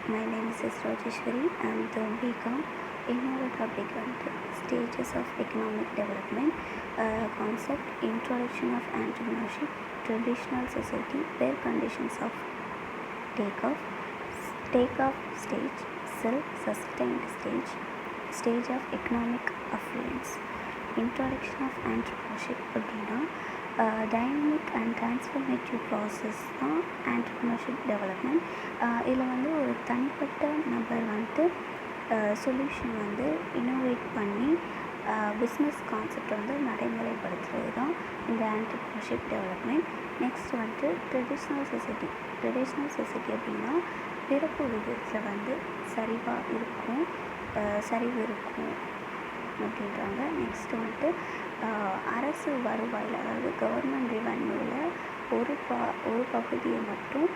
My name is S. Rajeshwari. I am the BCom. Another topic on stages of economic development, concept, introduction of entrepreneurship, traditional society, where conditions of takeoff stage, self-sustained stage of economic affluence. Introduction of entrepreneurship அப்படின்னா dynamic and transformative process தான் entrepreneurship development. இதில் ஒரு தனிப்பட்ட நபர் solution innovate பண்ணி business கான்செப்டை நடைமுறைப்படுத்துறது தான் இந்த entrepreneurship development. Next traditional society அப்படின்னா பிறப்பு விகிதத்தில் சரிவு இருக்கும் அப்படின்றாங்க. நெக்ஸ்ட்டு அரசு வருவாயில், அதாவது கவர்மெண்ட் ரெவன்யூவில் ஒரு பகுதியை மட்டும்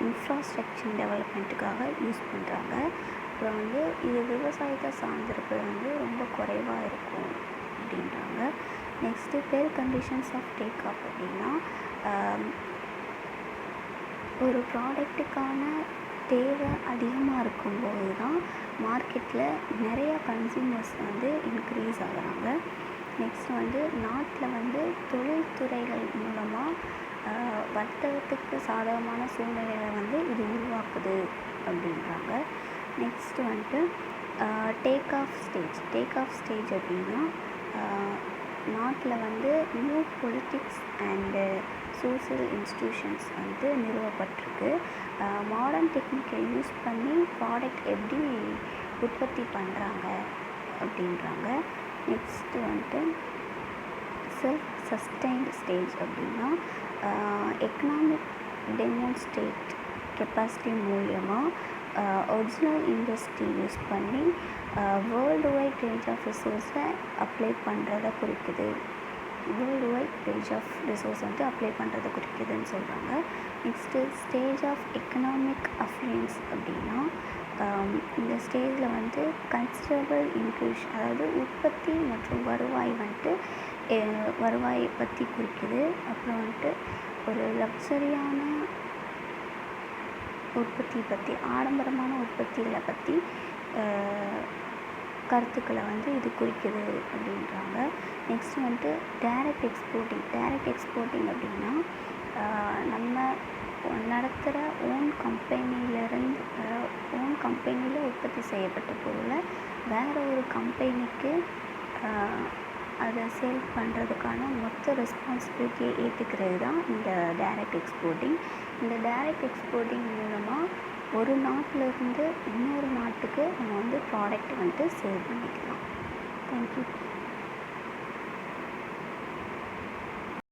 இன்ஃப்ராஸ்ட்ரக்சர் டெவலப்மெண்ட்டுக்காக யூஸ் பண்ணுறாங்க. அப்புறம் இது விவசாயத்தை சார்ந்திருப்பது ரொம்ப குறைவாக இருக்கும் அப்படின்றாங்க. Next conditions of take off அப்படின்னா ஒரு ப்ராடக்ட்டுக்கான தேவை அதிகமாக இருக்கும்போது தான் மார்க்கெட்டில் நிறைய கன்சியூமர்ஸ் இன்க்ரீஸ் ஆகுறாங்க. நெக்ஸ்ட் நாட்டில் தொழில்துறைகள் மூலமாக வர்த்தகத்துக்கு சாதகமான சூழ்நிலைகளை இது உருவாக்குது அப்படின்றாங்க. நெக்ஸ்ட்டு டேக் ஆஃப் ஸ்டேஜ் அப்படின்னா நாட்டில் new politics and social institutions நிறுவப்பட்டிருக்கு. மாடர்ன் டெக்னிக்கை யூஸ் பண்ணி ப்ராடக்ட் எப்படி உற்பத்தி பண்ணுறாங்க அப்படின்றாங்க. நெக்ஸ்ட்டு செல்ஃப் சஸ்டைன்டு ஸ்டேஜ் அப்படின்னா எக்கனாமிக் டெமோன்ஸ்ட்ரேட் கெப்பாசிட்டி மூலியமாக ஒரிஜினல் இண்டஸ்ட்ரி யூஸ் பண்ணி வேர்ல்டு வைட் ரேஞ்ச் ஆஃப் ரிசோர்ஸை அப்ளை பண்ணுறதை குறிக்குது. குறிக்குதுன்னு சொல்கிறாங்க. Next stage of economic affluence அப்படின்னா இந்த ஸ்டேஜில் கன்சிடரபிள் இன்க்ரீஸ், அதாவது உற்பத்தி மற்றும் வருவாயை பற்றி குறிக்குது. அப்புறம் ஒரு லக்ஸரியான உற்பத்தி பற்றி, ஆடம்பரமான உற்பத்திகளை பற்றி கருத்துக்களை இது குறிக்குது அப்படின்றாங்க. நெக்ஸ்ட்டு டைரக்ட் எக்ஸ்போர்ட்டிங் அப்படின்னா நம்ம நடத்துகிற ஓன் கம்பெனியில் உற்பத்தி செய்யப்பட்ட பொருளை வேறு ஒரு கம்பெனிக்கு அதை சேல் பண்ணுறதுக்கான மொத்த ரெஸ்பான்சிபிலிட்டியை ஏற்றுக்கிறது தான் இந்த டைரக்ட் எக்ஸ்போர்ட்டிங். இந்த டைரக்ட் எக்ஸ்போர்ட்டிங் மூலமாக ஒரு நாட்டிலிருந்து இன்னொரு நாட்டுக்கு நம்ம ப்ராடக்ட் சேல் பண்ணிக்கலாம். தேங்க்யூ.